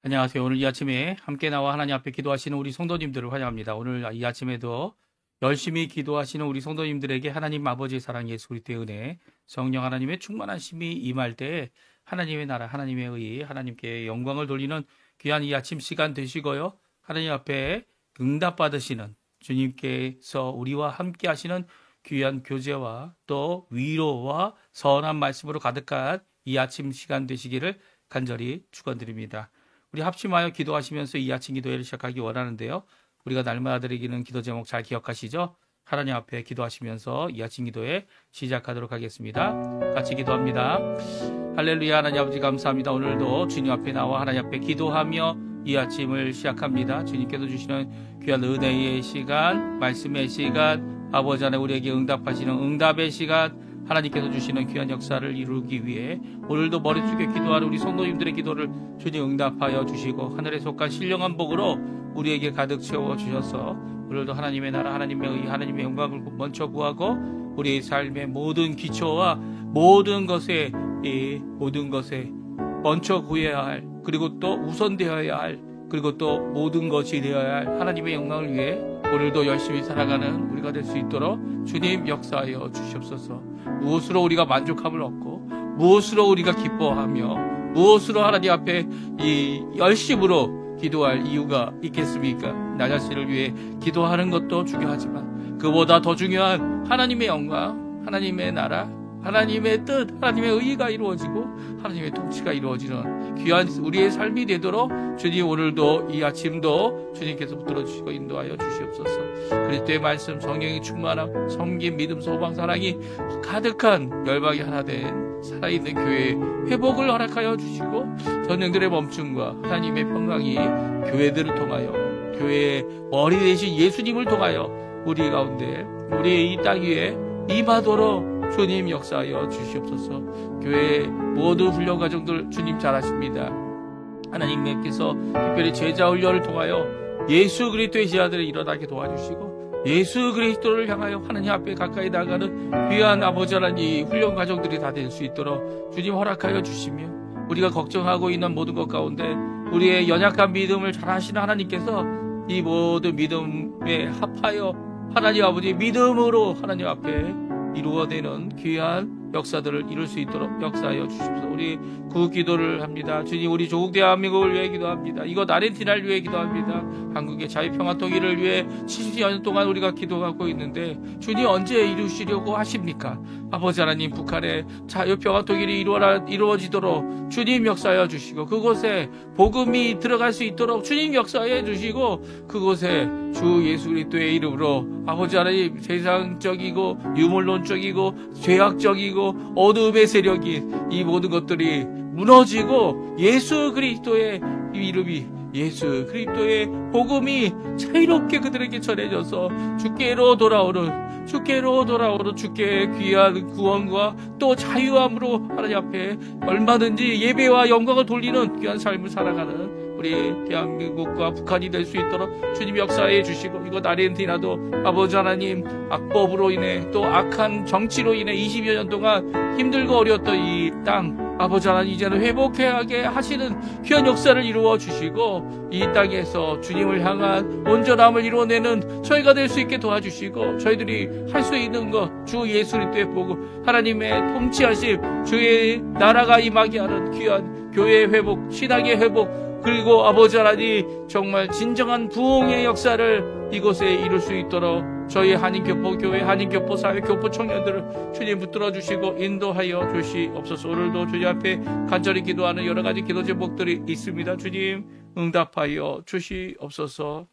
안녕하세요. 오늘 이 아침에 함께 나와 하나님 앞에 기도하시는 우리 성도님들을 환영합니다. 오늘 이 아침에도 열심히 기도하시는 우리 성도님들에게 하나님 아버지의 사랑, 예수 그리스도의 은혜, 성령 하나님의 충만하심이 임할 때 하나님의 나라, 하나님의 의, 하나님께 영광을 돌리는 귀한 이 아침 시간 되시고요. 하나님 앞에 응답받으시는 주님께서 우리와 함께 하시는 귀한 교제와 또 위로와 선한 말씀으로 가득한 이 아침 시간 되시기를 간절히 축원드립니다. 우리 합심하여 기도하시면서 이 아침 기도회를 시작하기 원하는데요. 우리가 날마다 드리기는 기도 제목 잘 기억하시죠? 하나님 앞에 기도하시면서 이 아침 기도회 시작하도록 하겠습니다. 같이 기도합니다. 할렐루야. 하나님 아버지 감사합니다. 오늘도 주님 앞에 나와 하나님 앞에 기도하며 이 아침을 시작합니다. 주님께서 주시는 귀한 은혜의 시간, 말씀의 시간, 아버지 안에 우리에게 응답하시는 응답의 시간, 하나님께서 주시는 귀한 역사를 이루기 위해 오늘도 머리 숙여 기도하는 우리 성도님들의 기도를 주님 응답하여 주시고 하늘에 속한 신령한 복으로 우리에게 가득 채워 주셔서 오늘도 하나님의 나라, 하나님의 의, 하나님의 영광을 먼저 구하고 우리의 삶의 모든 기초와 모든 것에 먼저 구해야 할, 그리고 또 우선되어야 할, 그리고 또 모든 것이 되어야 할 하나님의 영광을 위해 오늘도 열심히 살아가는 우리가 될 수 있도록 주님 역사하여 주시옵소서. 무엇으로 우리가 만족함을 얻고 무엇으로 우리가 기뻐하며 무엇으로 하나님 앞에 이 열심으로 기도할 이유가 있겠습니까? 나 자신을 위해 기도하는 것도 중요하지만 그보다 더 중요한 하나님의 영광, 하나님의 나라, 하나님의 뜻, 하나님의 의의가 이루어지고 하나님의 통치가 이루어지는 귀한 우리의 삶이 되도록 주님 오늘도 이 아침도 주님께서 붙들어 주시고 인도하여 주시옵소서. 그리스도의 말씀, 성령의 충만함, 섬김, 믿음, 소망, 사랑이 가득한 열방이 하나 된 살아있는 교회의 회복을 허락하여 주시고 전쟁들의 멈춤과 하나님의 평강이 교회들을 통하여 교회의 머리 되신 예수님을 통하여 우리 가운데 우리의 이 땅 위에 임하도록 주님 역사하여 주시옵소서. 교회의 모든 훈련 과정들 주님 잘 아십니다. 하나님께서 특별히 제자 훈련을 통하여 예수 그리스도의 제자들을 일어나게 도와주시고 예수 그리스도를 향하여 하나님 앞에 가까이 나가는 귀한 아버지 하나님 이 훈련 과정들이 다 될 수 있도록 주님 허락하여 주시며 우리가 걱정하고 있는 모든 것 가운데 우리의 연약한 믿음을 잘 아시는 하나님께서 이 모든 믿음에 합하여 하나님 아버지 믿음으로 하나님 앞에 이루어되는 귀한 역사들을 이룰 수 있도록 역사하여 주십시오. 우리 그 기도를 합니다. 주님, 우리 조국 대한민국을 위해 기도합니다. 이것 아르헨티나를 위해 기도합니다. 한국의 자유평화 통일을 위해 70년 동안 우리가 기도하고 있는데 주님 언제 이루시려고 하십니까? 아버지 하나님, 북한의 자유평화 통일이 이루어지도록 주님 역사하여 주시고 그곳에 복음이 들어갈 수 있도록 주님 역사하여 주시고 그곳에 주 예수 그리스도의 이름으로 아버지 하나님 세상적이고 유물론적이고 죄악적이고 어둠의 세력이 이 모든 것들이 무너지고 예수 그리스도의 이름이 예수 그리스도의 복음이 자유롭게 그들에게 전해져서 주께로 돌아오는 주께 귀한 구원과 또 자유함으로 하나님 앞에 얼마든지 예배와 영광을 돌리는 귀한 삶을 살아가는 우리 대한민국과 북한이 될 수 있도록 주님 역사해 주시고 이곳 아르헨티나도 아버지 하나님 악법으로 인해 또 악한 정치로 인해 20여 년 동안 힘들고 어려웠던 이 땅 아버지 하나님 이제는 회복하게 하시는 귀한 역사를 이루어 주시고 이 땅에서 주님을 향한 온전함을 이루어내는 저희가 될 수 있게 도와주시고 저희들이 할 수 있는 것 주 예수 그리스도의 복음 하나님의 통치하심 주의 나라가 임하게 하는 귀한 교회의 회복 신앙의 회복 그리고 아버지 하나님 정말 진정한 부흥의 역사를 이곳에 이룰 수 있도록 저희 한인교포 교회, 한인교포 사회, 교포 청년들을 주님 붙들어 주시고 인도하여 주시옵소서. 오늘도 주님 앞에 간절히 기도하는 여러 가지 기도 제목들이 있습니다. 주님 응답하여 주시옵소서.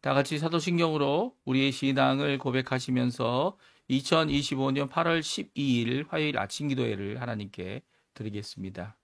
다 같이 사도신경으로 우리의 신앙을 고백하시면서 2025년 8월 12일 화요일 아침 기도회를 하나님께 드리겠습니다.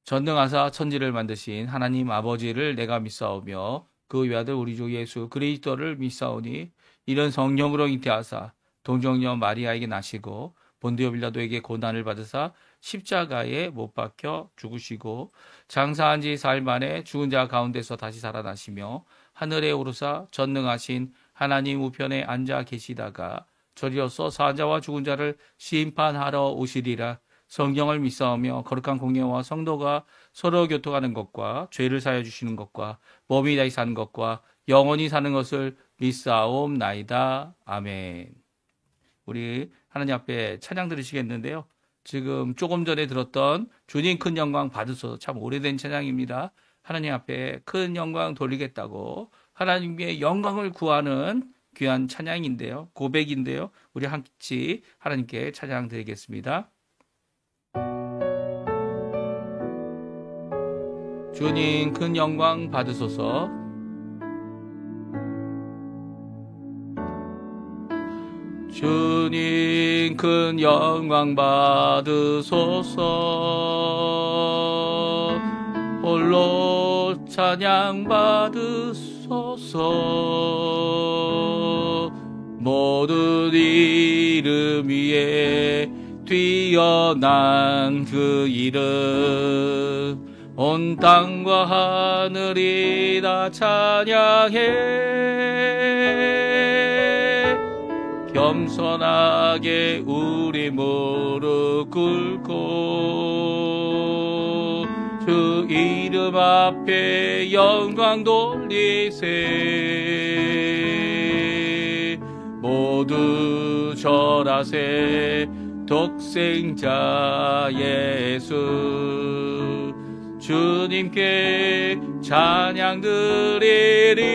전능하사 천지를 만드신 하나님 아버지를 내가 믿사오며 그 외아들 우리 주 예수 그리스도를 믿사오니 이런 성령으로 잉태하사 동정녀 마리아에게 나시고 본디오 빌라도에게 고난을 받으사 십자가에 못 박혀 죽으시고 장사한 지 사흘 만에 죽은 자 가운데서 다시 살아나시며 하늘에 오르사 전능하신 하나님 우편에 앉아 계시다가 저리로서 사자와 죽은 자를 심판하러 오시리라. 성경을 믿사오며 거룩한 공예와 성도가 서로 교통하는 것과 죄를 사하여 주시는 것과 몸이 다시 사는 것과 영원히 사는 것을 믿사옵나이다. 아멘. 우리 하나님 앞에 찬양 들으시겠는데요. 지금 조금 전에 들었던 주님 큰 영광 받으소서, 참 오래된 찬양입니다. 하나님 앞에 큰 영광 돌리겠다고 하나님의 영광을 구하는 귀한 찬양인데요. 고백인데요. 우리 함께 하나님께 찬양 드리겠습니다. 주님 큰 영광 받으소서. 주님 큰 영광 받으소서. 홀로 찬양 받으소서. 모든 이름 위에 뛰어난 그 이름, 온 땅과 하늘이 다 찬양해. 겸손하게 우리 무릎 꿇고 주 이름 앞에 영광 돌리세. 모두 절하세. 독생자 예수 주님께 찬양 드리리.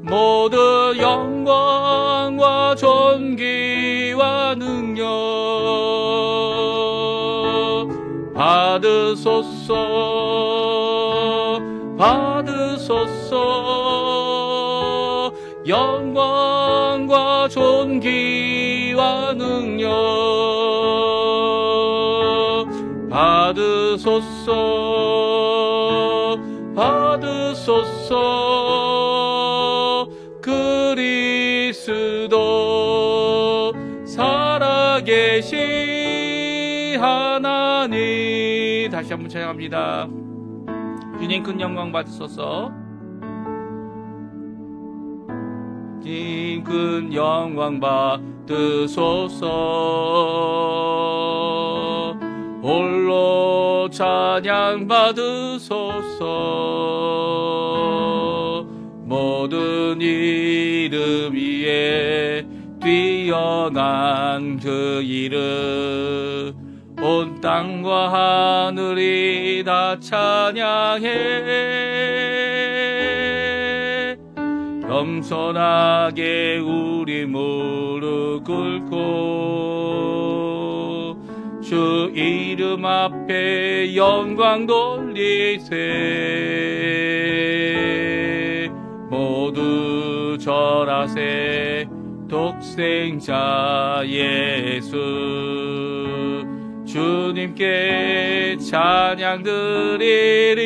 모든 영광과 존귀와 능력 받으소서. 받으소서. 영광과 존귀와 능력 받으소서. 받으소서. 그리스도 살아계신 하나님. 다시 한번 찬양합니다. 주님 큰 영광 받으소서. 주님 큰 영광 받으소서. 홀로 찬양 받으소서. 모든 이름 위에 뛰어난 그 이름, 온 땅과 하늘이 다 찬양해. 겸손하게 우리 무릎 꿇고 주 이름 앞에 영광 돌리세. 모두 절하세. 독생자 예수 주님께 찬양 드리리.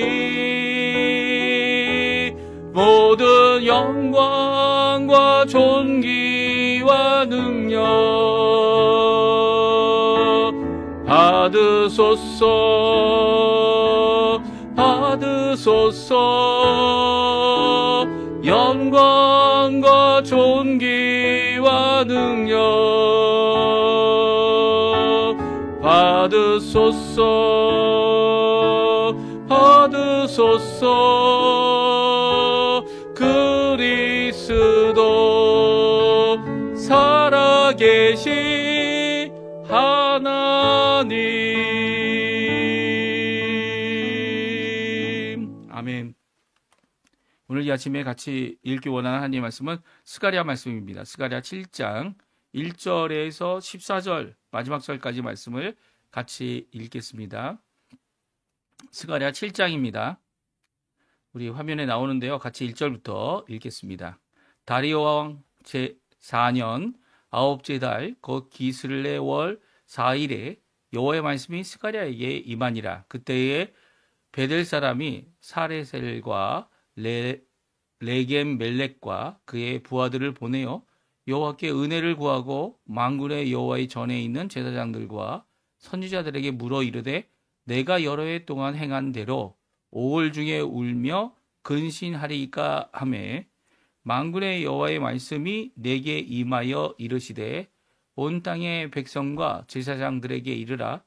모든 영광과 존귀와 능력 받으소서. 받으소서. 영광과 존귀와 능력 받으소서. 받으소서. 그리스도 살아계신 하나님. 아멘. 오늘 이 아침에 같이 읽기 원하는 하나님의 말씀은 스가랴 말씀입니다. 스가랴 7장 1절에서 14절 마지막 절까지 말씀을 같이 읽겠습니다. 스가랴 7장입니다. 우리 화면에 나오는데요. 같이 1절부터 읽겠습니다. 다리오 왕 제4년 아홉째 달 곧 기슬레 월 4일에 여호와의 말씀이 스가랴에게 임하니라. 그때에 베델 사람이 사레셀과 레겜 멜렉과 그의 부하들을 보내어 여호와께 은혜를 구하고 만군의 여호와의 전에 있는 제사장들과 선지자들에게 물어 이르되 내가 여러 해 동안 행한 대로 5월 중에 울며 근신하리이까 하매 만군의 여호와의 말씀이 내게 임하여 이르시되 온 땅의 백성과 제사장들에게 이르라.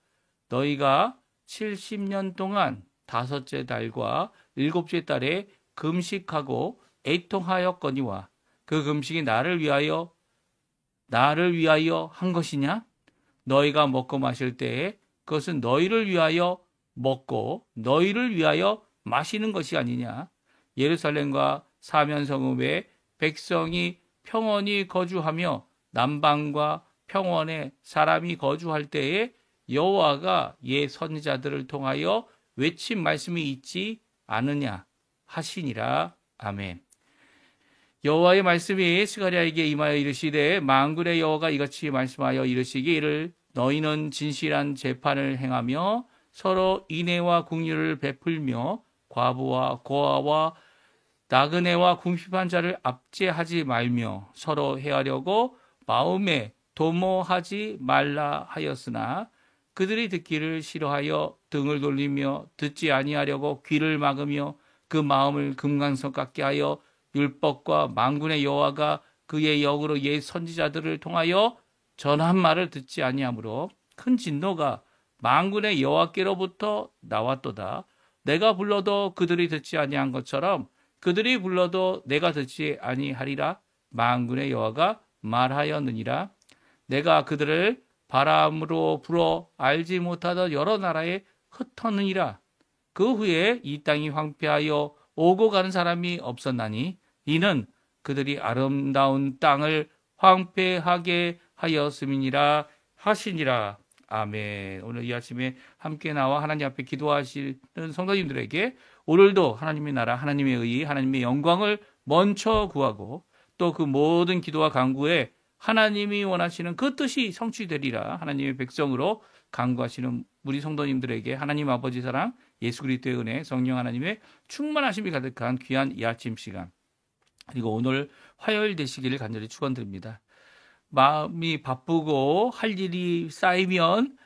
너희가 70년 동안 5째 달과 7째 달에 금식하고 애통하였거니와 그 금식이 나를 위하여 한 것이냐? 너희가 먹고 마실 때에 그것은 너희를 위하여 먹고 너희를 위하여 마시는 것이 아니냐? 예루살렘과 사면성읍에 백성이 평온히 거주하며 남방과 평원에 사람이 거주할 때에 여호와가 옛 선지자들을 통하여 외친 말씀이 있지 않으냐 하시니라. 아멘. 여호와의 말씀이 스가랴에게 임하여 이르시되 만군의 여호와가 이같이 말씀하여 이르시기를 너희는 진실한 재판을 행하며 서로 인애와 긍휼을 베풀며 과부와 고아와 나그네와 궁핍한 자를 압제하지 말며 서로 해하려고 마음에 도모하지 말라 하였으나 그들이 듣기를 싫어하여 등을 돌리며 듣지 아니하려고 귀를 막으며 그 마음을 금강석 같게 하여 율법과 만군의 여호와가 그의 역으로 옛 선지자들을 통하여 전한 말을 듣지 아니하므로 큰 진노가 만군의 여호와께로부터 나왔도다. 내가 불러도 그들이 듣지 아니한 것처럼 그들이 불러도 내가 듣지 아니하리라. 만군의 여호와가 말하였느니라. 내가 그들을 바람으로 불어 알지 못하던 여러 나라에 흩었느니라. 그 후에 이 땅이 황폐하여 오고 가는 사람이 없었나니 이는 그들이 아름다운 땅을 황폐하게 하였음이니라 하시니라. 아멘. 오늘 이 아침에 함께 나와 하나님 앞에 기도하시는 성도님들에게 오늘도 하나님의 나라, 하나님의 의, 하나님의 영광을 먼저 구하고 또 그 모든 기도와 간구에 하나님이 원하시는 그 뜻이 성취되리라. 하나님의 백성으로 간구하시는 우리 성도님들에게 하나님 아버지 사랑, 예수 그리스도의 은혜, 성령 하나님의 충만하심이 가득한 귀한 이 아침 시간, 그리고 오늘 화요일 되시기를 간절히 축원드립니다. 마음이 바쁘고 할 일이 쌓이면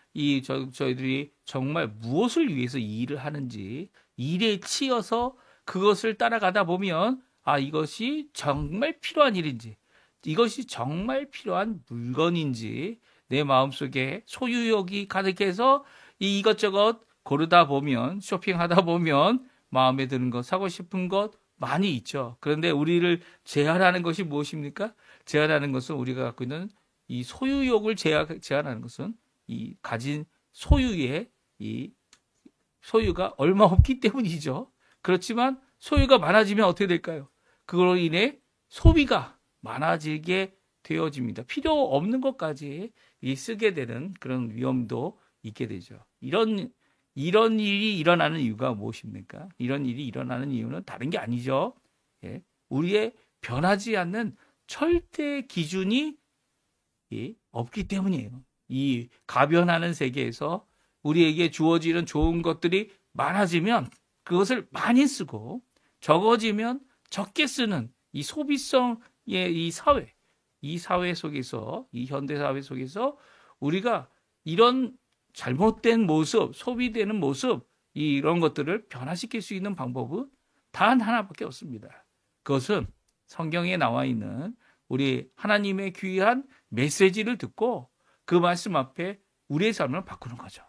저희들이 정말 무엇을 위해서 이 일을 하는지 일에 치여서 그것을 따라가다 보면 이것이 정말 필요한 일인지, 이것이 정말 필요한 물건인지 내 마음속에 소유욕이 가득해서 이것저것 고르다 보면, 쇼핑하다 보면 마음에 드는 것, 사고 싶은 것 많이 있죠. 그런데 우리를 제한하는 것이 무엇입니까? 제한하는 것은 우리가 갖고 있는 이 소유욕을 제한하는 것은 이 가진 소유의 이 소유가 얼마 없기 때문이죠. 그렇지만 소유가 많아지면 어떻게 될까요? 그걸로 인해 소비가 많아지게 되어집니다. 필요 없는 것까지 쓰게 되는 그런 위험도 있게 되죠. 이런 일이 일어나는 이유가 무엇입니까? 이런 일이 일어나는 이유는 다른 게 아니죠. 우리의 변하지 않는 절대 기준이 없기 때문이에요. 이 가변하는 세계에서 우리에게 주어지는 좋은 것들이 많아지면 그것을 많이 쓰고 적어지면 적게 쓰는 이 소비성의 이 사회 속에서, 이 현대사회 속에서 우리가 이런 잘못된 모습, 소비되는 모습, 이런 것들을 변화시킬 수 있는 방법은 단 하나밖에 없습니다. 그것은 성경에 나와 있는 우리 하나님의 귀한 메시지를 듣고 그 말씀 앞에 우리의 삶을 바꾸는 거죠.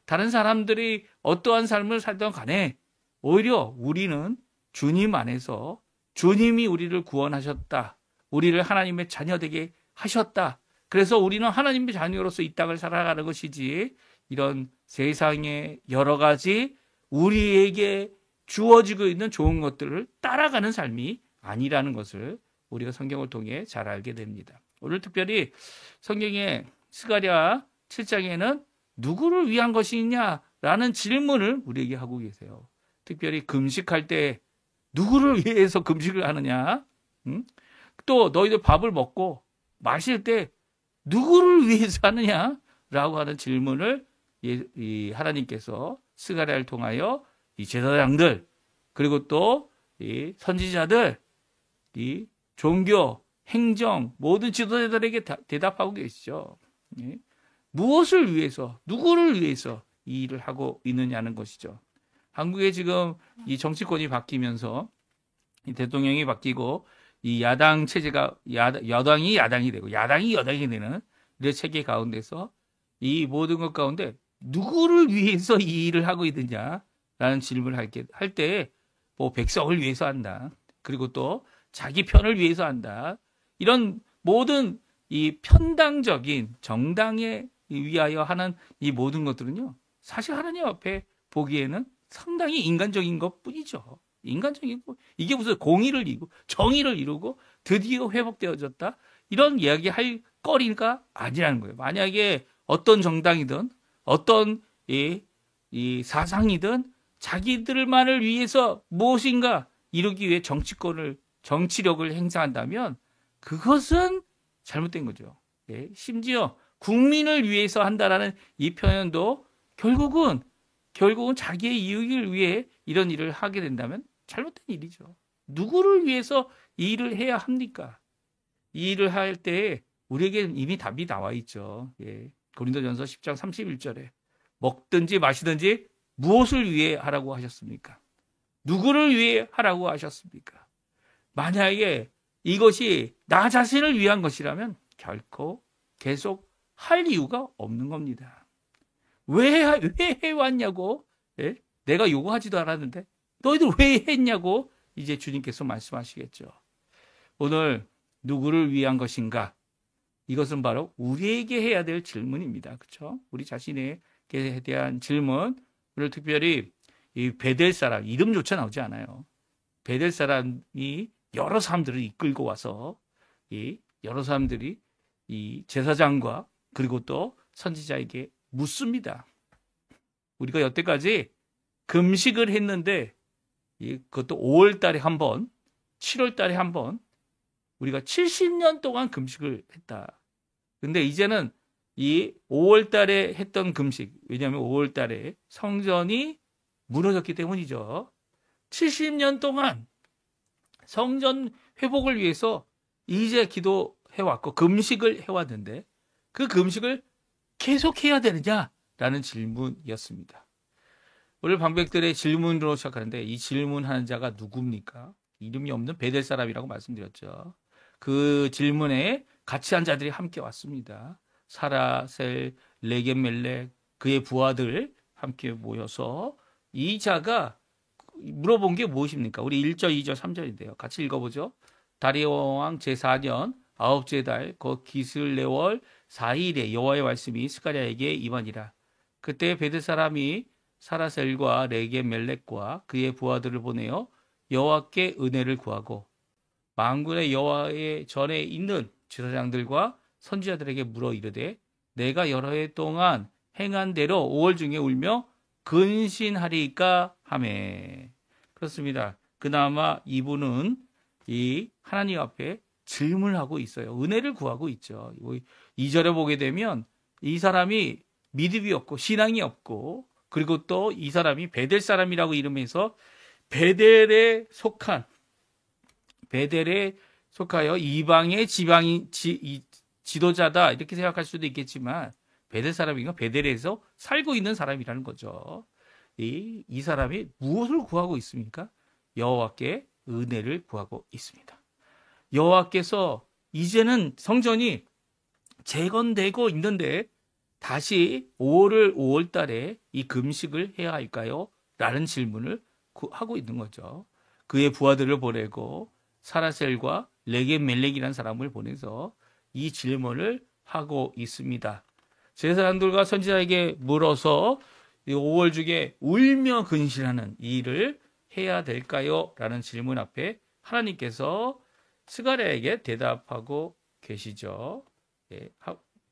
다른 사람들이 어떠한 삶을 살던 간에 오히려 우리는 주님 안에서 주님이 우리를 구원하셨다. 우리를 하나님의 자녀 되게 하셨다. 그래서 우리는 하나님의 자녀로서 이 땅을 살아가는 것이지 이런 세상의 여러 가지 우리에게 주어지고 있는 좋은 것들을 따라가는 삶이 아니라는 것을 우리가 성경을 통해 잘 알게 됩니다. 오늘 특별히 성경의 스가랴 7장에는 누구를 위한 것이냐라는 질문을 우리에게 하고 계세요. 특별히 금식할 때 누구를 위해서 금식을 하느냐? 또 너희들 밥을 먹고 마실 때 누구를 위해서 하느냐라고 하는 질문을 이 하나님께서 스가랴를 통하여 이 제사장들, 그리고 또 이 선지자들, 이 종교, 행정, 모든 지도자들에게 대답하고 계시죠. 무엇을 위해서, 누구를 위해서 이 일을 하고 있느냐는 것이죠. 한국에 지금 이 정치권이 바뀌면서 이 대통령이 바뀌고 이 야당 체제가 여당이 야당이 되고 야당이 여당이 되는 내 체계 가운데서 이 모든 것 가운데 누구를 위해서 이 일을 하고 있느냐라는 질문을 할 때 뭐 백성을 위해서 한다. 그리고 또 자기 편을 위해서 한다. 이런 모든 이 편당적인 정당에 위하여 하는 이 모든 것들은요. 사실 하나님 앞에 보기에는 상당히 인간적인 것 뿐이죠. 인간적이고 이게 무슨 공의를 이루고 정의를 이루고 드디어 회복되어졌다. 이런 이야기 할 거리가 아니라는 거예요. 만약에 어떤 정당이든 어떤 이 사상이든 자기들만을 위해서 무엇인가 이루기 위해 정치력을 행사한다면 그것은 잘못된 거죠. 예, 심지어 국민을 위해서 한다라는 이 표현도 결국은 자기의 이익을 위해 이런 일을 하게 된다면 잘못된 일이죠. 누구를 위해서 이 일을 해야 합니까? 이 일을 할 때 우리에게 이미 답이 나와 있죠. 예, 고린도전서 10장 31절에 먹든지 마시든지 무엇을 위해 하라고 하셨습니까? 누구를 위해 하라고 하셨습니까? 만약에 이것이 나 자신을 위한 것이라면 결코 계속 할 이유가 없는 겁니다. 왜 해왔냐고? 예? 내가 요구하지도 않았는데 너희들 왜 했냐고 이제 주님께서 말씀하시겠죠. 오늘 누구를 위한 것인가? 이것은 바로 우리에게 해야 될 질문입니다. 그렇죠? 우리 자신에게 대한 질문. 오늘 특별히 이 베델 사람 이름조차 나오지 않아요. 베델 사람이 여러 사람들을 이끌고 와서 이 여러 사람들이 이 제사장과 그리고 또 선지자에게 묻습니다. 우리가 여태까지 금식을 했는데 그것도 5월 달에 한 번, 7월 달에 한 번 우리가 70년 동안 금식을 했다. 근데 이제는 이 5월 달에 했던 금식, 왜냐하면 5월 달에 성전이 무너졌기 때문이죠. 70년 동안 성전 회복을 위해서 이제 기도해왔고 금식을 해왔는데 그 금식을 계속해야 되느냐라는 질문이었습니다. 오늘 방백들의 질문으로 시작하는데 이 질문하는 자가 누굽니까? 이름이 없는 베델 사람이라고 말씀드렸죠. 그 질문에 같이 한 자들이 함께 왔습니다. 사라, 셀, 레겜, 멜렉 그의 부하들 함께 모여서 이 자가 물어본 게 무엇입니까? 우리 1절, 2절, 3절인데요. 같이 읽어보죠. 다리오 왕 제4년 9째 달 그 기슬레월 4일에 여호와의 말씀이 스가랴에게 임하니라. 그때 베드 사람이 사라셀과 레겜 멜렉과 그의 부하들을 보내어 여호와께 은혜를 구하고 만군의 여호와의 전에 있는 제사장들과 선지자들에게 물어 이르되 내가 여러 해 동안 행한 대로 5월 중에 울며 근신하리까 하매. 그렇습니다. 그나마 이분은 이 하나님 앞에 질문을 하고 있어요. 은혜를 구하고 있죠. 2절에 보게 되면 이 사람이 믿음이 없고 신앙이 없고 그리고 또 이 사람이 베델 사람이라고 이름해서 베델에 속하여 이방의 지도자다 이렇게 생각할 수도 있겠지만 베델 사람이니까 베델에서 살고 있는 사람이라는 거죠. 이 사람이 무엇을 구하고 있습니까? 여호와께 은혜를 구하고 있습니다. 여호와께서 이제는 성전이 재건되고 있는데 다시 5월 달에 이 금식을 해야 할까요? 라는 질문을 하고 있는 거죠. 그의 부하들을 보내고 사라셀과 레겜 멜렉이라는 사람을 보내서 이 질문을 하고 있습니다. 제사장들과 선지자에게 물어서 5월 중에 울며 근신하는 이 일을 해야 될까요? 라는 질문 앞에 하나님께서 스가랴에게 대답하고 계시죠. 예,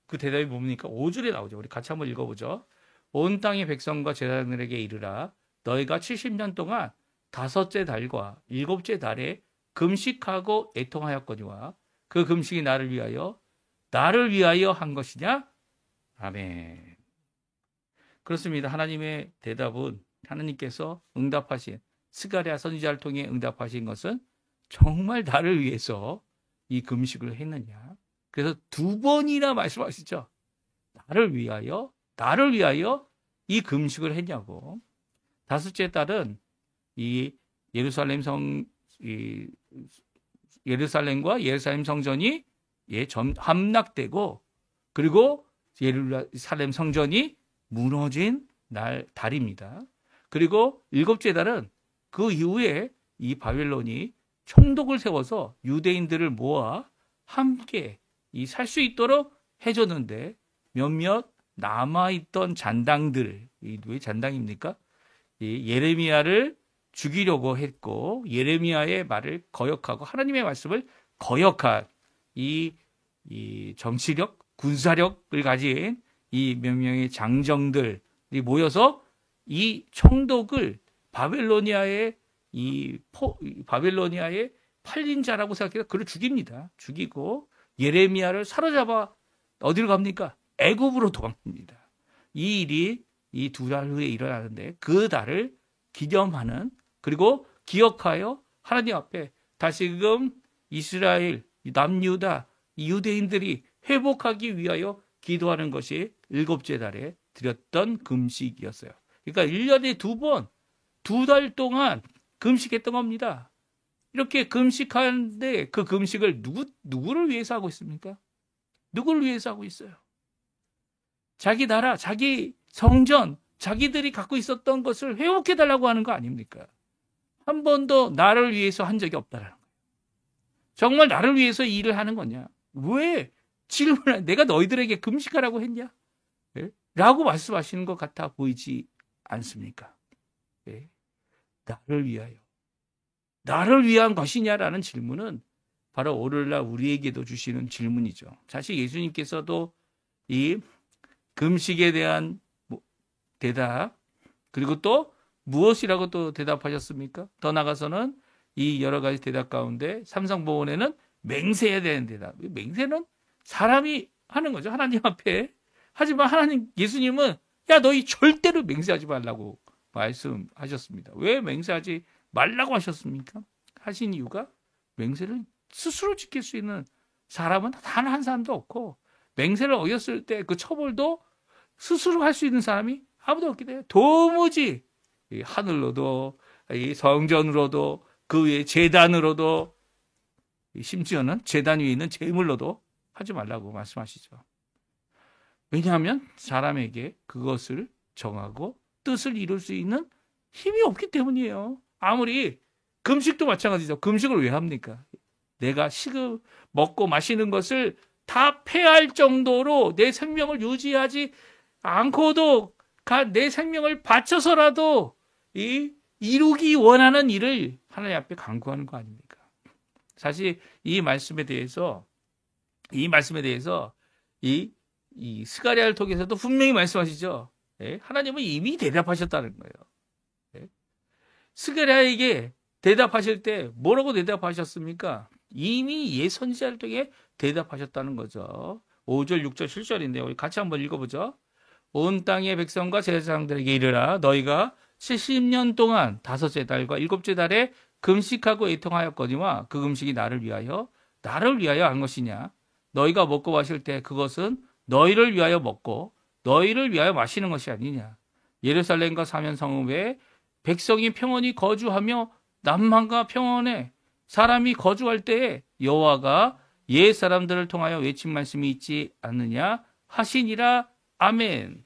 그 대답이 뭡니까? 5절에 나오죠. 우리 같이 한번 읽어보죠. 온 땅의 백성과 제사장들에게 이르라. 너희가 70년 동안 5째 달과 7째 달에 금식하고 애통하였거니와 그 금식이 나를 위하여 한 것이냐? 아멘. 그렇습니다. 하나님의 대답은 하나님께서 응답하신 스가랴 선지자를 통해 응답하신 것은 정말 나를 위해서 이 금식을 했느냐? 그래서 2번이나 말씀하시죠. 나를 위하여 이 금식을 했냐고. 5째 달은 이 예루살렘과 예루살렘 성전이 함락되고 그리고 예루살렘 성전이 무너진 달입니다. 그리고 일곱째 달은 그 이후에 이 바벨론이 총독을 세워서 유대인들을 모아 함께 살 수 있도록 해줬는데 몇몇 남아있던 잔당들, 왜 잔당입니까? 예레미야를 죽이려고 했고 예레미야의 말을 거역하고 하나님의 말씀을 거역한 이 정치력, 군사력을 가진 이 몇 명의 장정들이 모여서 이 총독을 바벨로니아의 팔린 자라고 생각해서 그를 죽입니다. 죽이고 예레미야를 사로잡아 어디로 갑니까? 애굽으로 도망갑니다. 이 일이 이 2달 후에 일어나는데 그 달을 기념하는 그리고 기억하여 하나님 앞에 다시금 이스라엘, 남유다, 유대인들이 회복하기 위하여 기도하는 것이 7째 달에 드렸던 금식이었어요. 그러니까 1년에 2번, 2달 동안 금식했던 겁니다. 이렇게 금식하는데 그 금식을 누구를 위해서 하고 있습니까? 누구를 위해서 하고 있어요? 자기 나라, 자기 성전, 자기들이 갖고 있었던 것을 회복해달라고 하는 거 아닙니까? 한 번도 나를 위해서 한 적이 없다라는 거예요. 정말 나를 위해서 일을 하는 거냐? 왜 질문을 내가 너희들에게 금식하라고 했냐? 네? 라고 말씀하시는 것 같아 보이지 않습니까? 네? 나를 위하여. 나를 위한 것이냐라는 질문은 바로 오늘날 우리에게도 주시는 질문이죠. 사실 예수님께서도 이 금식에 대한 대답 그리고 또 무엇이라고 또 대답하셨습니까? 더 나아가서는 이 여러 가지 대답 가운데 삼성보원에는 맹세해야 되는 대답. 맹세는 사람이 하는 거죠. 하나님 앞에. 하지만 예수님은 야 너희 절대로 맹세하지 말라고 말씀하셨습니다. 왜 맹세하지 말라고 하셨습니까? 하신 이유가 맹세를 스스로 지킬 수 있는 사람은 단 한 사람도 없고 맹세를 어겼을 때 그 처벌도 스스로 할 수 있는 사람이 아무도 없기 때문에 도무지 하늘로도 성전으로도 그 외에 제단으로도 심지어는 제단 위에 있는 제물로도 하지 말라고 말씀하시죠. 왜냐하면 사람에게 그것을 정하고 뜻을 이룰 수 있는 힘이 없기 때문이에요. 아무리 금식도 마찬가지죠. 금식을 왜 합니까? 내가 먹고 마시는 것을 다 폐할 정도로 내 생명을 유지하지 않고도 내 생명을 바쳐서라도 이루기 원하는 일을 하나님 앞에 간구하는 거 아닙니까? 사실 이 말씀에 대해서 이 스가랴를 통해서도 분명히 말씀하시죠. 예? 하나님은 이미 대답하셨다는 거예요. 예? 스가랴에게 대답하실 때 뭐라고 대답하셨습니까? 이미 예선지자를 통해 대답하셨다는 거죠. 5절, 6절, 7절인데요. 우리 같이 한번 읽어보죠. 온 땅의 백성과 제사장들에게 이르라. 너희가 70년 동안 5째 달과 7째 달에 금식하고 애통하였거니와 그 금식이 나를 위하여 한 것이냐. 너희가 먹고 마실 때 그것은 너희를 위하여 먹고 너희를 위하여 마시는 것이 아니냐. 예루살렘과 사면성 외에 백성이 평온히 거주하며 남만과 평원에 사람이 거주할 때에 여호와가 옛 사람들을 통하여 외친 말씀이 있지 않느냐 하시니라. 아멘.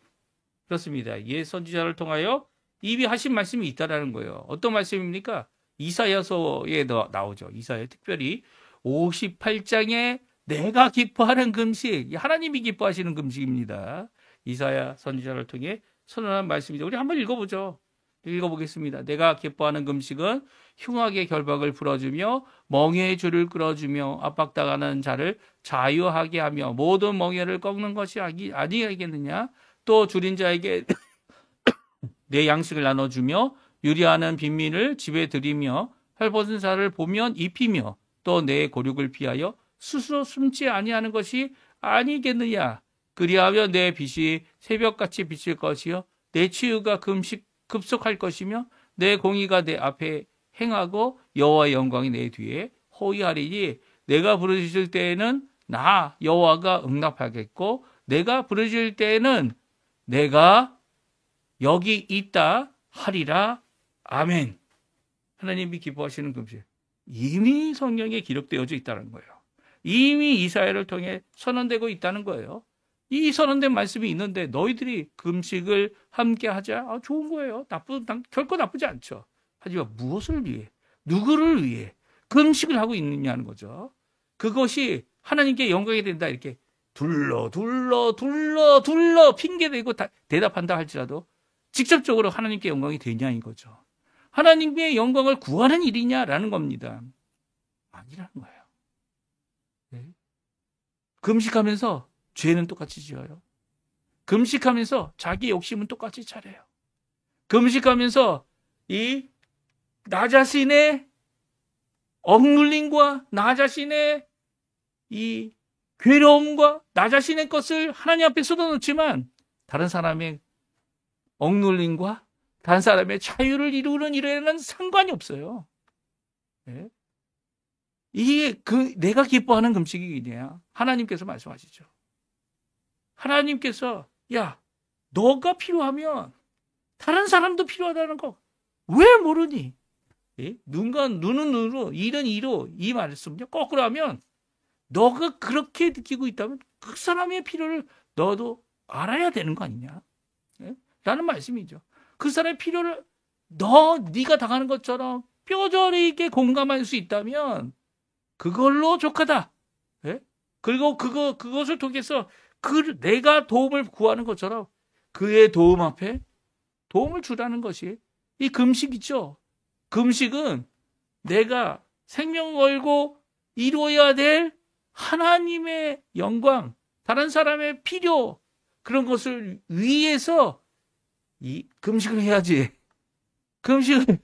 그렇습니다. 옛 선지자를 통하여 입이 하신 말씀이 있다라는 거예요. 어떤 말씀입니까? 이사야서에 나오죠. 이사야 특별히 58장에 내가 기뻐하는 금식, 하나님이 기뻐하시는 금식입니다. 이사야 선지자를 통해 선언한 말씀이죠. 우리 한번 읽어보죠. 읽어보겠습니다. 내가 기뻐하는 금식은 흉악의 결박을 풀어주며 멍에의 줄을 끌어주며 압박당하는 자를 자유하게 하며 모든 멍에를 꺾는 것이 아니겠느냐. 또 줄인 자에게 내 양식을 나눠주며 유리하는 빈민을 집에 들이며 헐벗은 살을 보면 입히며 또 내 고륙을 피하여 스스로 숨지 아니하는 것이 아니겠느냐. 그리하면 내 빛이 새벽같이 비칠 것이요 내 치유가 급속할 것이며 내 공의가 내 앞에 행하고 여호와의 영광이 내 뒤에 호위하리니 내가 부르짖을 때에는 나 여호와가 응답하겠고 내가 부르짖을 때에는 내가 여기 있다 하리라. 아멘. 하나님이 기뻐하시는 금식 이미 성경에 기록되어져 있다는 거예요. 이미 이사야를 통해 선언되고 있다는 거예요. 이 선언된 말씀이 있는데 너희들이 금식을 함께 하자. 좋은 거예요. 결코 나쁘지 않죠. 하지만 무엇을 위해, 누구를 위해 금식을 하고 있느냐는 거죠. 그것이 하나님께 영광이 된다. 이렇게 둘러 핑계대고 대답한다 할지라도 직접적으로 하나님께 영광이 되냐 이거죠. 하나님의 영광을 구하는 일이냐라는 겁니다. 아니라는 거예요. 네. 금식하면서 죄는 똑같이 지어요. 금식하면서 자기 욕심은 똑같이 차려요. 금식하면서 나 자신의 억눌림과 나 자신의 이 괴로움과 나 자신의 것을 하나님 앞에 쏟아놓지만 다른 사람의 억눌림과 다른 사람의 자유를 이루는 일에는 상관이 없어요. 네? 이게 내가 기뻐하는 금식이냐? 하나님께서 말씀하시죠. 하나님께서 너가 필요하면 다른 사람도 필요하다는 거 왜 모르니? 예? 눈은 눈으로, 일은 이로 이 말씀요. 거꾸로 하면 너가 그렇게 느끼고 있다면 그 사람의 필요를 너도 알아야 되는 거 아니냐? 예? 라는 말씀이죠. 그 사람의 필요를 네가 당하는 것처럼 뼈저리게 공감할 수 있다면 그걸로 족하다. 예? 그리고 그것을 통해서 내가 도움을 구하는 것처럼 그의 도움 앞에 도움을 주라는 것이 이 금식이죠. 금식은 내가 생명 걸고 이루어야 될 하나님의 영광, 다른 사람의 필요, 그런 것을 위해서 이 금식을 해야지. 금식을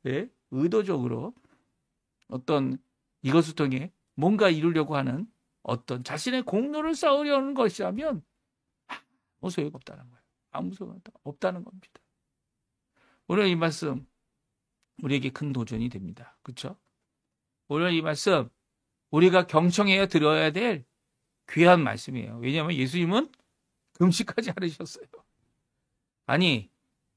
예? 의도적으로 어떤 이것을 통해 뭔가 이루려고 하는 어떤 자신의 공로를 쌓으려는 것이라면 아무 소용이 없다는 거예요. 아무 소용이 없다는 겁니다. 오늘 이 말씀 우리에게 큰 도전이 됩니다. 그렇죠? 오늘 이 말씀 우리가 경청해야 들어야 될 귀한 말씀이에요. 왜냐하면 예수님은 금식하지 않으셨어요. 아니,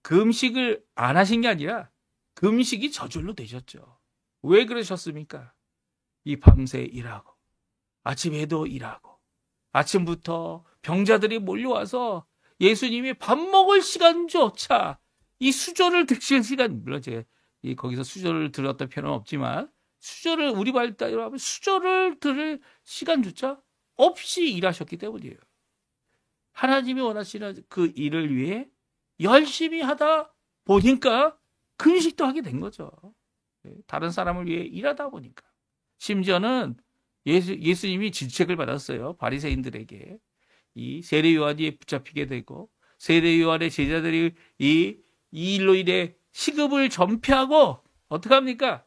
금식을 안 하신 게 아니라 금식이 저절로 되셨죠. 왜 그러셨습니까? 이 밤새 일하고 아침에도 일하고 아침부터 병자들이 몰려와서 예수님이 밥 먹을 시간조차 이 수저를 드실 시간, 물론 제가 거기서 수저를 들었던 표현은 없지만 수저를 우리 말따로 하면 수저를 들을 시간조차 없이 일하셨기 때문이에요. 하나님이 원하시는 그 일을 위해 열심히 하다 보니까 금식도 하게 된 거죠. 다른 사람을 위해 일하다 보니까. 심지어는 예수님이 질책을 받았어요. 바리새인들에게. 이 세례 요한이 붙잡히게 되고 세례 요한의 제자들이 이 일로 인해 시급을 전폐하고 어떻게 합니까?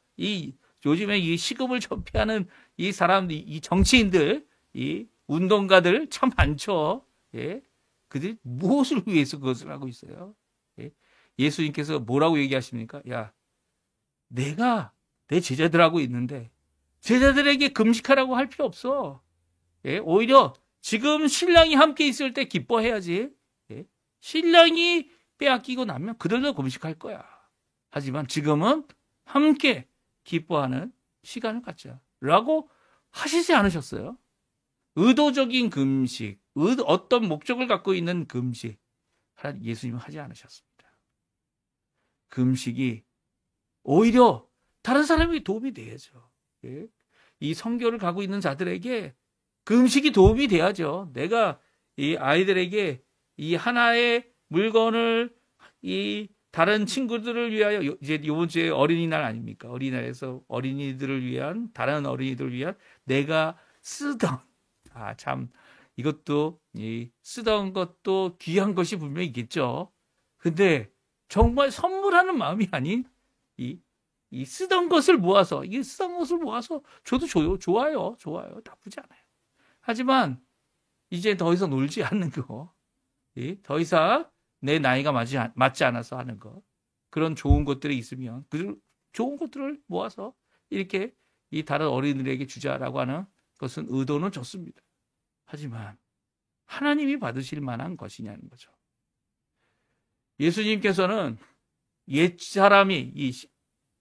요즘에 이 시급을 전폐하는 이 사람들, 이 정치인들, 이 운동가들 참 많죠. 예? 그들이 무엇을 위해서 그것을 하고 있어요? 예? 예수님께서 뭐라고 얘기하십니까? 내가 내 제자들하고 있는데 제자들에게 금식하라고 할 필요 없어. 예? 오히려 지금 신랑이 함께 있을 때 기뻐해야지. 예? 신랑이 빼앗기고 나면 그들도 금식할 거야. 하지만 지금은 함께 기뻐하는 시간을 갖자. 라고 하시지 않으셨어요? 의도적인 금식, 어떤 목적을 갖고 있는 금식, 예수님은 하지 않으셨습니다. 금식이 오히려 다른 사람에게 도움이 돼야죠. 예? 이 성교를 가고 있는 자들에게 금식이 도움이 돼야죠. 내가 이 아이들에게 이 하나의 물건을 이 다른 친구들을 위하여, 이제 이번 주에 어린이날 아닙니까? 어린이날에서 어린이들을 위한, 다른 어린이들을 위한 내가 쓰던, 참, 이것도, 쓰던 것도 귀한 것이 분명히 있겠죠. 근데 정말 선물하는 마음이 아닌, 이 쓰던 것을 모아서, 줘도 좋아요. 나쁘지 않아요. 하지만, 이제 더 이상 놀지 않는 거, 더 이상 내 나이가 맞지 않아서 하는 거, 그런 좋은 것들이 있으면 그 좋은 것들을 모아서 이렇게 이 다른 어린이들에게 주자라고 하는 것은 의도는 좋습니다. 하지만 하나님이 받으실 만한 것이냐는 거죠. 예수님께서는 옛사람이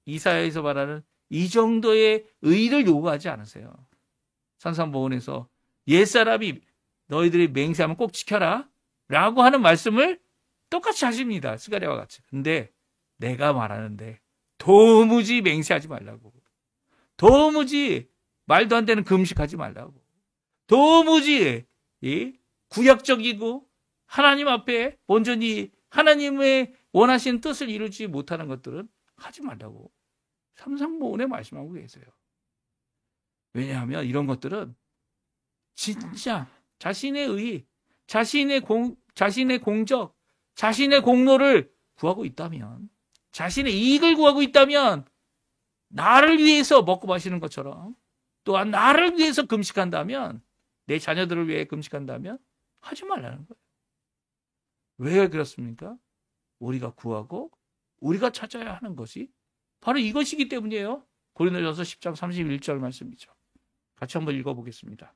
이사야에서 말하는 이 정도의 의를 요구하지 않으세요. 산상보훈에서 옛사람이 너희들이 맹세하면 꼭 지켜라 라고 하는 말씀을 똑같이 하십니다. 스가랴와 같이. 근데 내가 말하는데 도무지 맹세하지 말라고, 도무지 말도 안 되는 금식하지 말라고, 도무지 구약적이고 하나님 앞에 온전히 하나님의 원하시는 뜻을 이루지 못하는 것들은 하지 말라고 삼상보훈에 말씀하고 계세요. 왜냐하면 이런 것들은 진짜 자신의 의, 자신의 공적, 자신의 공로를 구하고 있다면, 자신의 이익을 구하고 있다면, 나를 위해서 먹고 마시는 것처럼, 또한 나를 위해서 금식한다면, 내 자녀들을 위해 금식한다면 하지 말라는 거예요. 왜 그렇습니까? 우리가 구하고 우리가 찾아야 하는 것이 바로 이것이기 때문이에요. 고린도전서 10장 31절 말씀이죠. 같이 한번 읽어보겠습니다.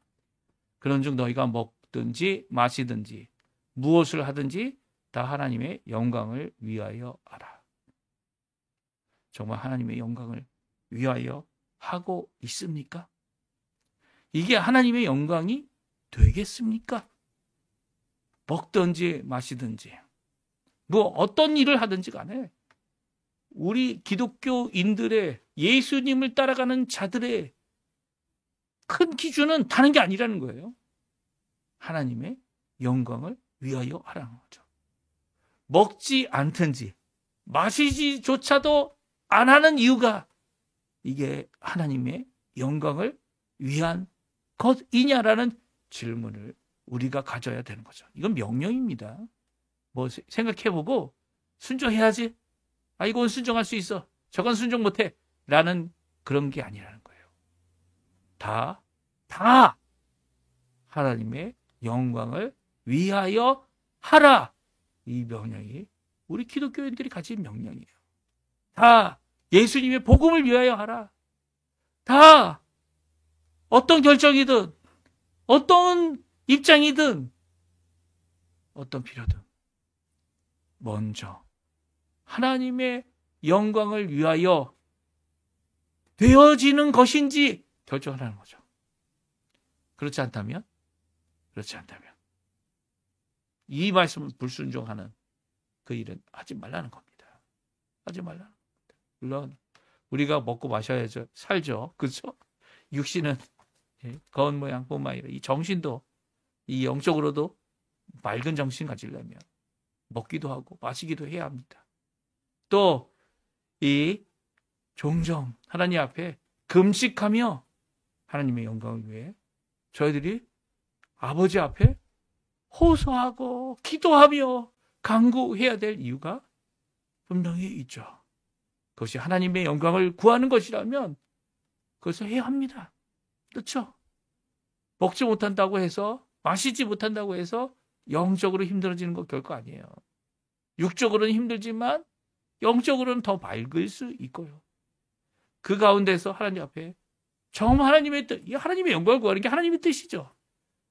그런즉 너희가 먹든지 마시든지 무엇을 하든지 다 하나님의 영광을 위하여 하라. 정말 하나님의 영광을 위하여 하고 있습니까? 이게 하나님의 영광이 되겠습니까? 먹든지 마시든지 뭐 어떤 일을 하든지 간에 우리 기독교인들의, 예수님을 따라가는 자들의 큰 기준은 다른 게 아니라는 거예요. 하나님의 영광을 위하여 하라는 거죠. 먹지 않든지 마시지조차도 안 하는 이유가 이게 하나님의 영광을 위한 것이냐라는 질문을 우리가 가져야 되는 거죠. 이건 명령입니다. 뭐 생각해보고 순종해야지. 아, 이건 순종할 수 있어. 저건 순종 못해. 라는 그런 게 아니라는 거예요. 다 하나님의 영광을 위하여 하라. 이 명령이 우리 기독교인들이 가진 명령이에요. 다 예수님의 복음을 위하여 하라. 다 어떤 결정이든 어떤 입장이든 어떤 필요든 먼저 하나님의 영광을 위하여 되어지는 것인지 결정하라는 거죠. 그렇지 않다면 이 말씀을 불순종하는 그 일은 하지 말라는 겁니다. 하지 말라는 겁니다. 물론 우리가 먹고 마셔야죠. 살죠. 그렇죠? 육신은 거운 모양뿐만 아니라 이 정신도, 이 영적으로도 맑은 정신 가지려면 먹기도 하고 마시기도 해야 합니다. 또 이 종종 하나님 앞에 금식하며 하나님의 영광을 위해 저희들이 아버지 앞에 호소하고 기도하며 간구해야 될 이유가 분명히 있죠. 그것이 하나님의 영광을 구하는 것이라면 그것을 해야 합니다. 그렇죠? 먹지 못한다고 해서, 마시지 못한다고 해서 영적으로 힘들어지는 거 결코 아니에요. 육적으로는 힘들지만 영적으로는 더 맑을 수 있고요. 그 가운데서 하나님 앞에 정말 하나님의 뜻, 하나님의 영광을 구하는 게 하나님의 뜻이죠.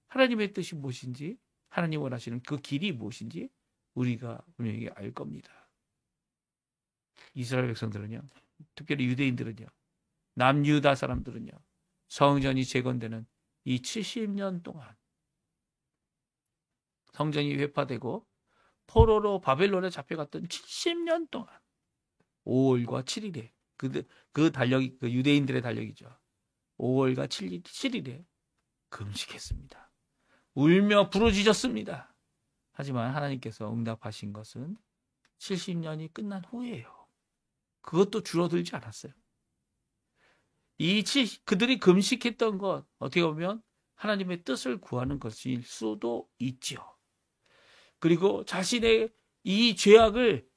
하나님의 뜻이 무엇인지, 하나님 원하시는 그 길이 무엇인지 우리가 분명히 알 겁니다. 이스라엘 백성들은요, 특별히 유대인들은요, 남유다 사람들은요, 성전이 재건되는 이 70년 동안 성전이 회파되고 포로로 바벨론에 잡혀갔던 70년 동안 5월과 7일에 그 달력이, 그 유대인들의 달력이죠. 5월과 7일에 금식했습니다. 울며 부르짖었습니다. 하지만 하나님께서 응답하신 것은 70년이 끝난 후예요. 그것도 줄어들지 않았어요. 그들이 금식했던 것, 어떻게 보면 하나님의 뜻을 구하는 것일 수도 있지요. 그리고 자신의 이 죄악을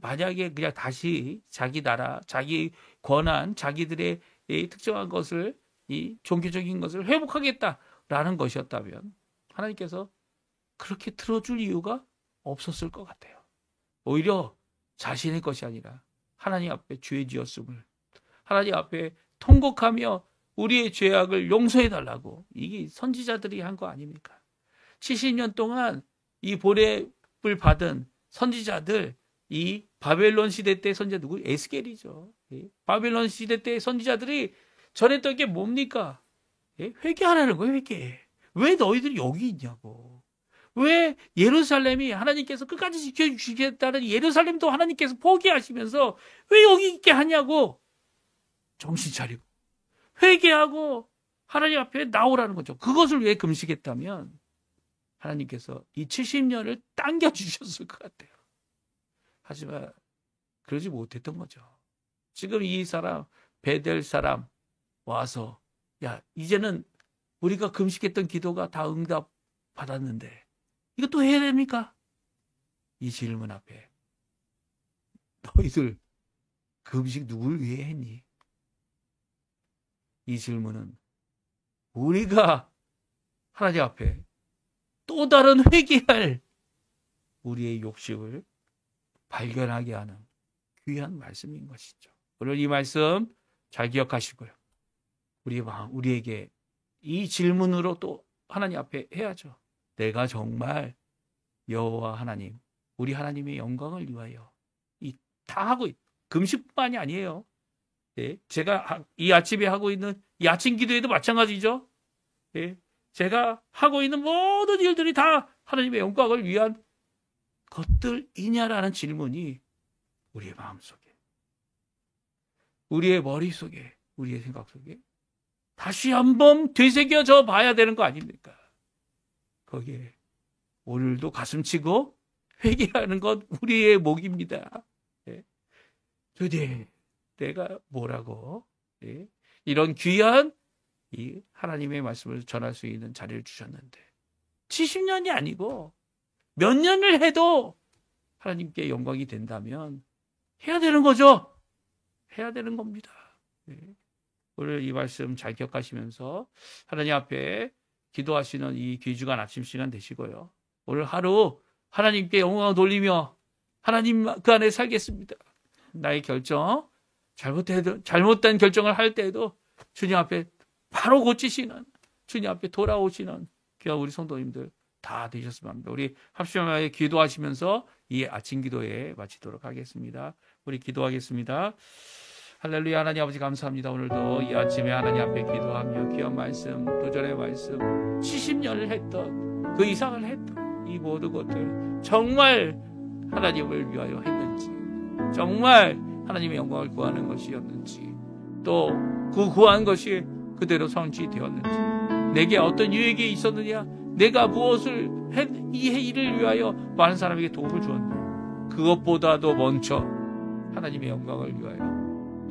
만약에 그냥 다시 자기 나라, 자기 권한, 자기들의 특정한 것을, 이 종교적인 것을 회복하겠다라는 것이었다면 하나님께서 그렇게 들어줄 이유가 없었을 것 같아요. 오히려 자신의 것이 아니라 하나님 앞에 죄 지었음을, 하나님 앞에 통곡하며 우리의 죄악을 용서해달라고, 이게 선지자들이 한 거 아닙니까? 70년 동안 이 보렙을 받은 선지자들, 이 바벨론 시대 때 선지자 누구? 에스겔이죠. 바벨론 시대 때 선지자들이 전했던 게 뭡니까? 회개하라는 거예요, 회개. 왜 너희들이 여기 있냐고. 왜 예루살렘이 하나님께서 끝까지 지켜주시겠다는 예루살렘도 하나님께서 포기하시면서 왜 여기 있게 하냐고. 정신 차리고 회개하고 하나님 앞에 나오라는 거죠. 그것을 왜 금식했다면 하나님께서 이 70년을 당겨주셨을 것 같아요. 하지만 그러지 못했던 거죠. 지금 이 사람, 베델 사람 와서 야, 이제는 우리가 금식했던 기도가 다 응답 받았는데 이것도 해야 됩니까? 이 질문 앞에 너희들 금식 누굴 위해 했니? 이 질문은 우리가 하나님 앞에 또 다른 회개할 우리의 욕심을 발견하게 하는 귀한 말씀인 것이죠. 오늘 이 말씀 잘 기억하시고요. 우리에게 이 질문으로 또 하나님 앞에 해야죠. 내가 정말 여호와 하나님, 우리 하나님의 영광을 위하여 다 하고 금식뿐만이 아니에요. 네, 제가 이 아침에 하고 있는 이 아침 기도에도 마찬가지죠. 네, 제가 하고 있는 모든 일들이 다 하나님의 영광을 위한 것들이냐라는 질문이 우리의 마음속에, 우리의 머릿속에, 우리의 생각 속에 다시 한번 되새겨져 봐야 되는 거 아닙니까? 거기에 오늘도 가슴치고 회개하는 것 우리의 목입니다. 네. 도대체 내가 뭐라고 이런 귀한 이 하나님의 말씀을 전할 수 있는 자리를 주셨는데 70년이 아니고 몇 년을 해도 하나님께 영광이 된다면 해야 되는 거죠. 해야 되는 겁니다. 네. 오늘 이 말씀 잘 기억하시면서 하나님 앞에 기도하시는 이 귀주간 아침 시간 되시고요. 오늘 하루 하나님께 영광을 돌리며 하나님 그 안에 살겠습니다. 나의 결정, 잘못된 결정을 할 때에도 주님 앞에 바로 고치시는, 주님 앞에 돌아오시는 귀한 우리 성도님들 다 되셨으면 합니다. 우리 합심하여 기도하시면서 이 아침 기도에 마치도록 하겠습니다. 우리 기도하겠습니다. 할렐루야. 하나님 아버지 감사합니다. 오늘도 이 아침에 하나님 앞에 기도하며 귀한 말씀, 도전의 말씀, 70년을 했던 그 이상을 했던 이 모든 것들 정말 하나님을 위하여 했는지, 정말 하나님의 영광을 구하는 것이었는지, 또 그 구한 것이 그대로 성취되었는지, 내게 어떤 유익이 있었느냐, 내가 무엇을 이 일을 위하여 많은 사람에게 도움을 주었느냐, 그것보다도 먼저 하나님의 영광을 위하여,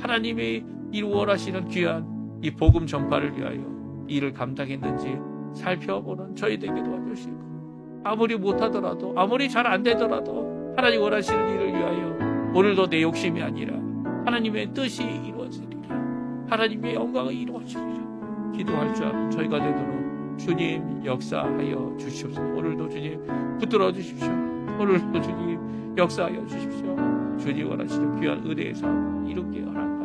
하나님의 이 원하시는 귀한 이 복음 전파를 위하여 일을 감당했는지 살펴보는 저희 되게 도와주시고, 아무리 못하더라도, 아무리 잘 안 되더라도 하나님 원하시는 일을 위하여 오늘도 내 욕심이 아니라 하나님의 뜻이 이루어지리라, 하나님의 영광이 이루어지리라 기도할 줄 아는 저희가 되도록 주님 역사하여 주시옵소서. 오늘도 주님 붙들어 주십시오. 오늘도 주님 역사하여 주십시오. 주님 원하시는 귀한 은혜의 삶 이루게 하라.